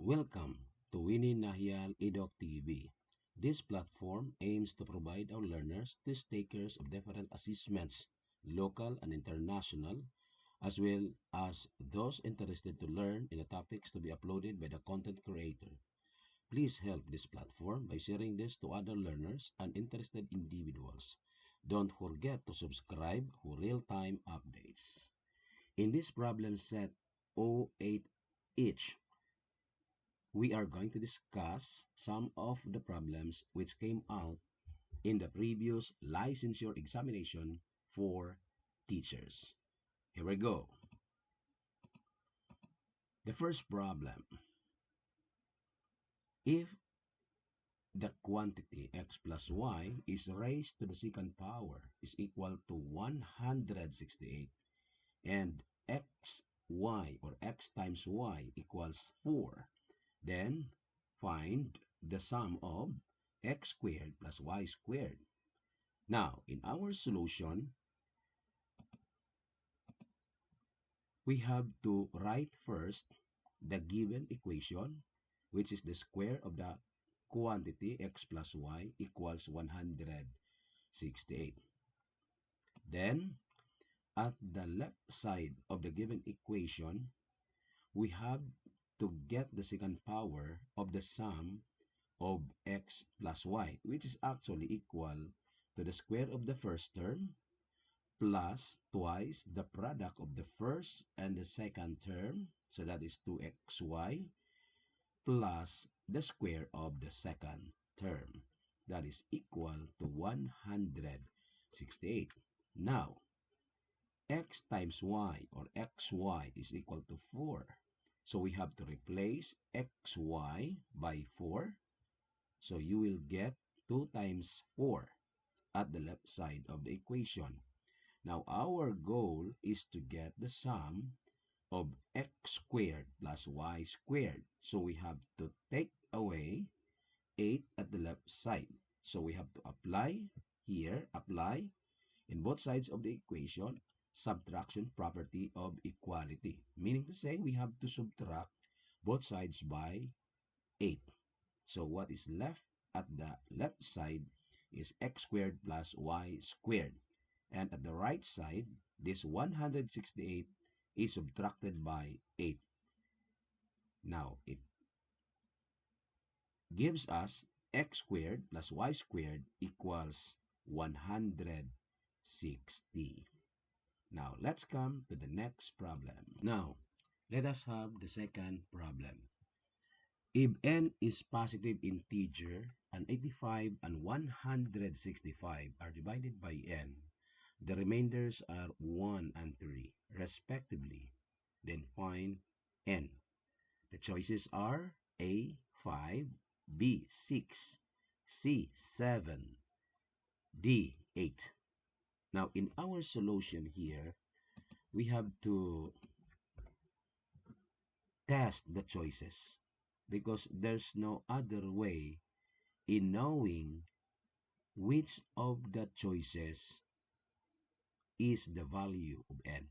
Welcome to Winnie Nahial Edok TV. This platform aims to provide our learners test takers of different assessments, local and international, as well as those interested to learn in the topics to be uploaded by the content creator. Please help this platform by sharing this to other learners and interested individuals. Don't forget to subscribe for real-time updates. In this problem set 08 each, we are going to discuss some of the problems which came out in the previous licensure examination for teachers. Here we go. The first problem. If the quantity x plus y is raised to the second power is equal to 168 and xy or x times y equals 4, then find the sum of x squared plus y squared. Now, in our solution, we have to write first the given equation, which is the square of the quantity x plus y equals 168. Then, at the left side of the given equation, we have to get the second power of the sum of x plus y, which is actually equal to the square of the first term plus twice the product of the first and the second term, so that is 2xy, plus the square of the second term, that is equal to 168. Now, x times y or xy is equal to 4. So we have to replace xy by 4. So you will get 2 times 4 at the left side of the equation. Now our goal is to get the sum of x squared plus y squared. So we have to take away 8 at the left side. So we have to apply here, apply in both sides of the equation, subtraction property of equality. Meaning to say we have to subtract both sides by 8. So what is left at the left side is x squared plus y squared. And at the right side, this 168 is subtracted by 8. Now, it gives us x squared plus y squared equals 160. Now, let's come to the next problem. Now, let us have the second problem. If n is positive integer and 85 and 165 are divided by n, the remainders are 1 and 3, respectively. Then find n. The choices are A, 5, B, 6, C, 7, D, 8. Now, in our solution here, we have to test the choices because there's no other way in knowing which of the choices is the value of n.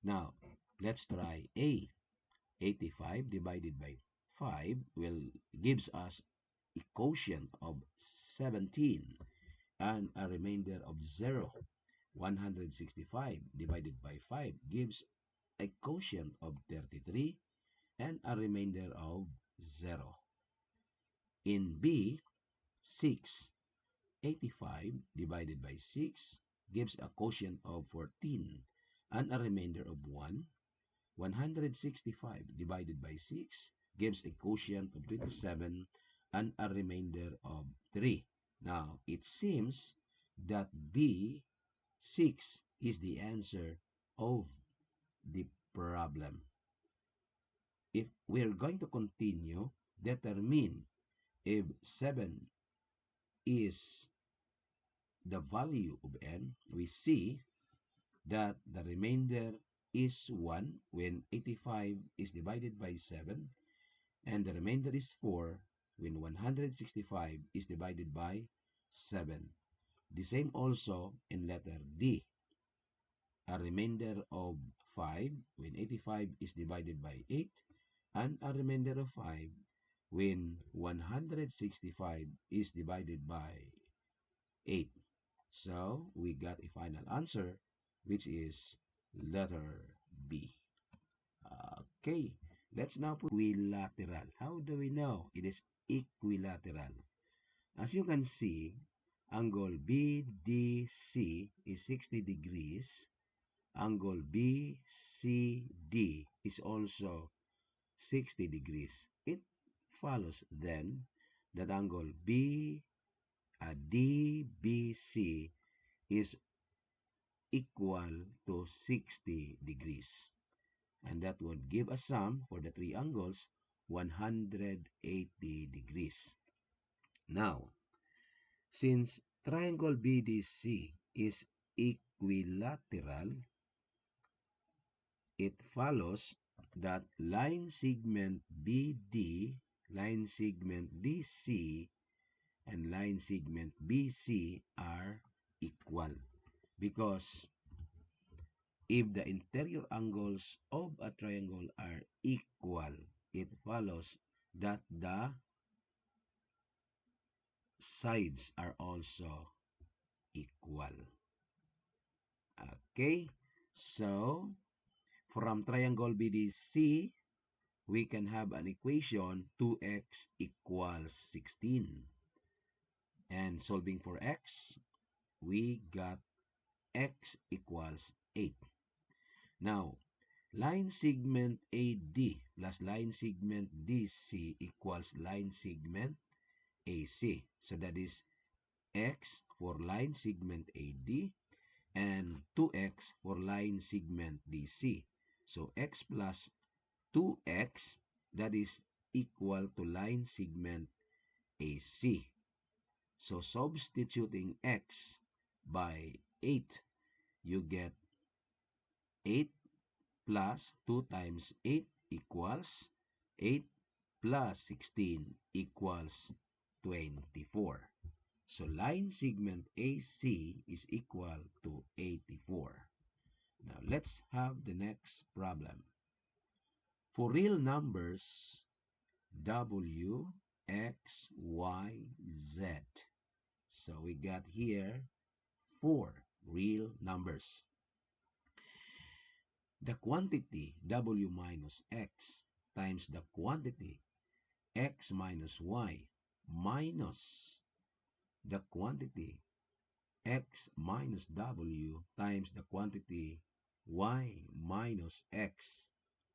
Now, let's try A. 85 divided by 5 gives us a quotient of 17 and a remainder of 0. 165 divided by 5 gives a quotient of 33 and a remainder of 0. In B, 85 divided by 6 gives a quotient of 14 and a remainder of 1. 165 divided by 6 gives a quotient of 27 and a remainder of 3. Now, it seems that B, 6 is the answer of the problem. If we're going to continue, determine if 7 is the value of n, we see that the remainder is 1 when 85 is divided by 7, and the remainder is 4 when 165 is divided by 7. The same also in letter D. A remainder of 5 when 85 is divided by 8, and a remainder of 5 when 165 is divided by 8. So we got a final answer, which is letter B. Okay, let's now put equilateral. How do we know it is equilateral? As you can see, angle BDC is 60 degrees. Angle BCD is also 60 degrees. It follows then that angle DBC is equal to 60 degrees. And that would give a sum for the three angles 180 degrees. Now, since triangle BDC is equilateral, it follows that line segment BD, line segment DC, and line segment BC are equal. Because if the interior angles of a triangle are equal, it follows that the sides are also equal. Okay, so from triangle BDC, we can have an equation 2x equals 16. And solving for x, we got x equals 8. Now, line segment AD plus line segment DC equals line segment AC. So that is x for line segment AD and 2x for line segment DC. So x plus 2x, that is equal to line segment AC. So substituting x by 8, you get 8 plus 2 times 8 equals 8 plus 16 equals 24. So line segment AC is equal to 84. Now let's have the next problem. For real numbers W, X, Y, Z. So we got here 4 real numbers. The quantity W minus X times the quantity X minus Y minus the quantity X minus W times the quantity Y minus X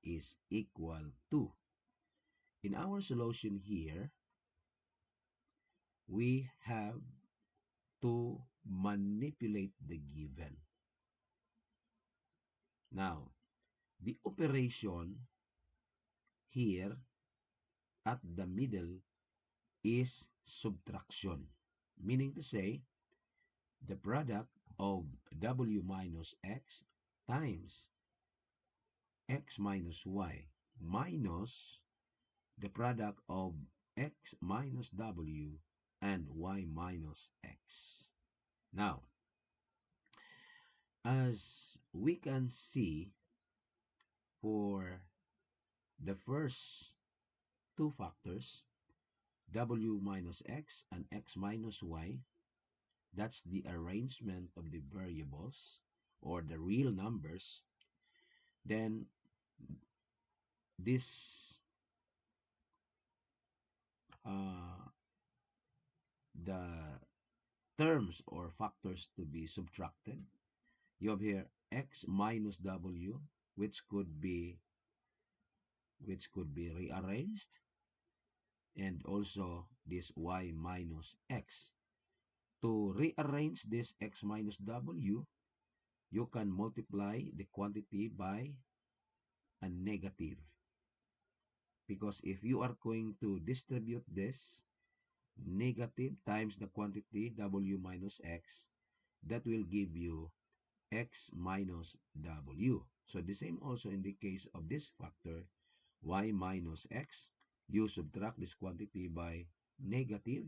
is equal to. In our solution here, we have to manipulate the given. Now, the operation here at the middle is subtraction, meaning to say the product of W minus X times X minus Y minus the product of X minus W and Y minus X. Now, as we can see for the first two factors, W minus X and X minus Y, that's the arrangement of the variables or the real numbers, then this the terms or factors to be subtracted. You have here X minus W, which could be rearranged, and also this Y minus X. To rearrange this X minus W, you can multiply the quantity by a negative. Because if you are going to distribute this, negative times the quantity W minus X, that will give you X minus W. So the same also in the case of this factor, Y minus X. You subtract this quantity by negative.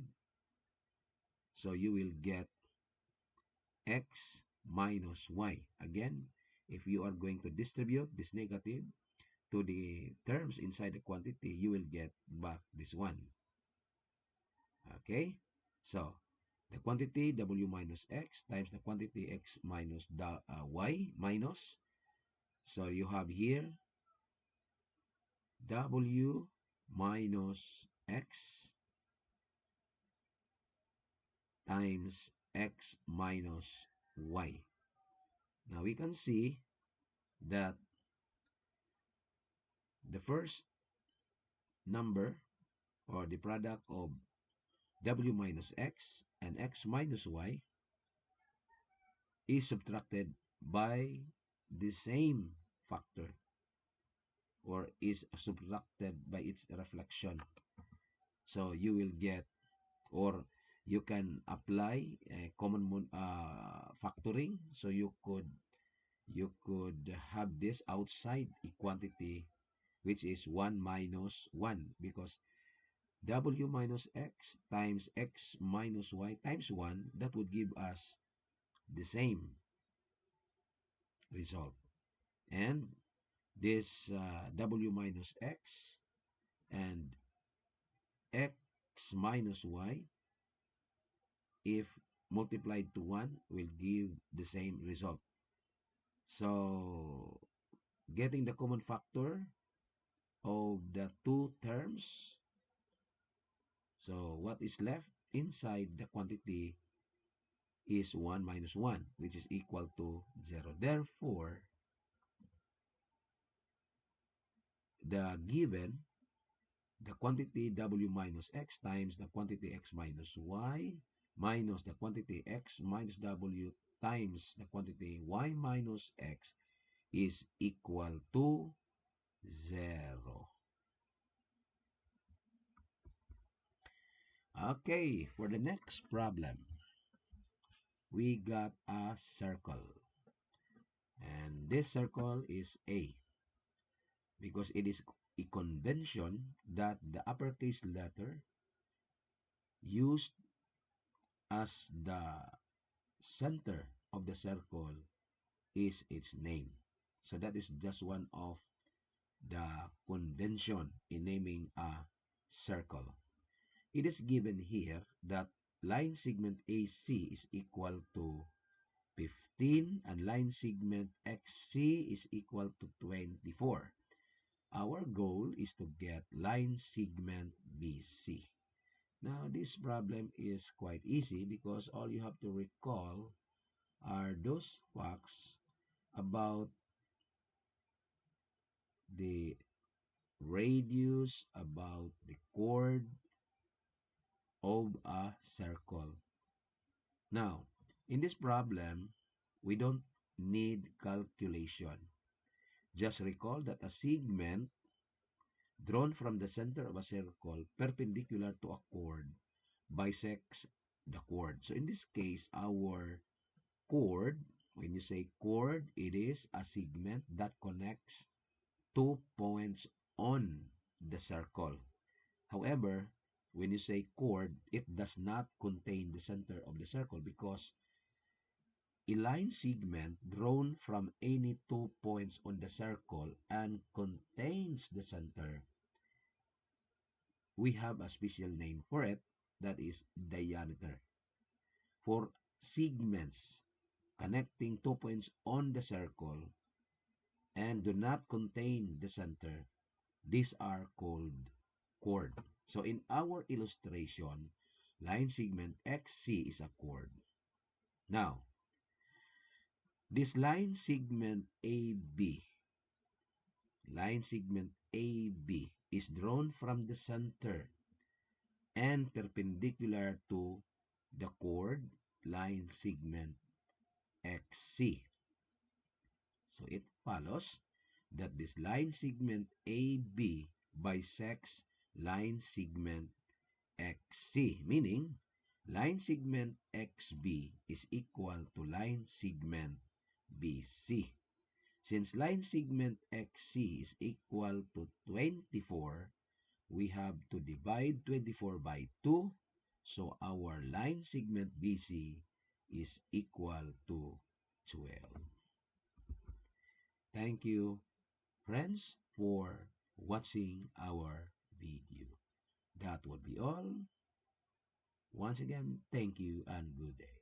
So you will get X minus Y. Again, if you are going to distribute this negative, to the terms inside the quantity, you will get back this one. Okay? So, the quantity W minus X times the quantity X minus Y minus. So, you have here W minus X times X minus Y. Now, we can see that the first number, or the product of W minus X and X minus Y, is subtracted by the same factor, or is subtracted by its reflection. So you will get, or you can apply a common factoring. So you could have this outside a quantity, which is 1 minus 1, because W minus X times X minus Y times 1, that would give us the same result. And this W minus X and X minus Y, if multiplied to 1, will give the same result. So, getting the common factor of the two terms, so what is left inside the quantity is 1 minus 1, which is equal to 0. Therefore, the quantity W minus X times the quantity X minus Y minus the quantity X minus W times the quantity Y minus X is equal to 0. Okay, for the next problem, we got a circle. And this circle is A, because it is a convention that the uppercase letter used as the center of the circle is its name. So that is just one of the convention in naming a circle. It is given here that line segment AC is equal to 15 and line segment XC is equal to 24. Our goal is to get line segment BC. Now, this problem is quite easy because all you have to recall are those facts about the radius, about the chord of a circle. Now, in this problem, we don't need calculation. Just recall that a segment drawn from the center of a circle perpendicular to a chord bisects the chord. So in this case, our chord, when you say chord, it is a segment that connects 2 points on the circle. However, when you say chord, it does not contain the center of the circle, because a line segment drawn from any 2 points on the circle and contains the center, we have a special name for it, that is diameter. For segments connecting 2 points on the circle and do not contain the center, these are called chord. So in our illustration, line segment XC is a chord. Now, this line segment AB is drawn from the center and perpendicular to the chord line segment XC. So it follows that this line segment AB bisects line segment XC, meaning line segment XB is equal to line segment BC. Since line segment XC is equal to 24, we have to divide 24 by 2. So our line segment BC is equal to 12. Thank you, friends. for watching our video. That would be all. Once again, thank you and good day.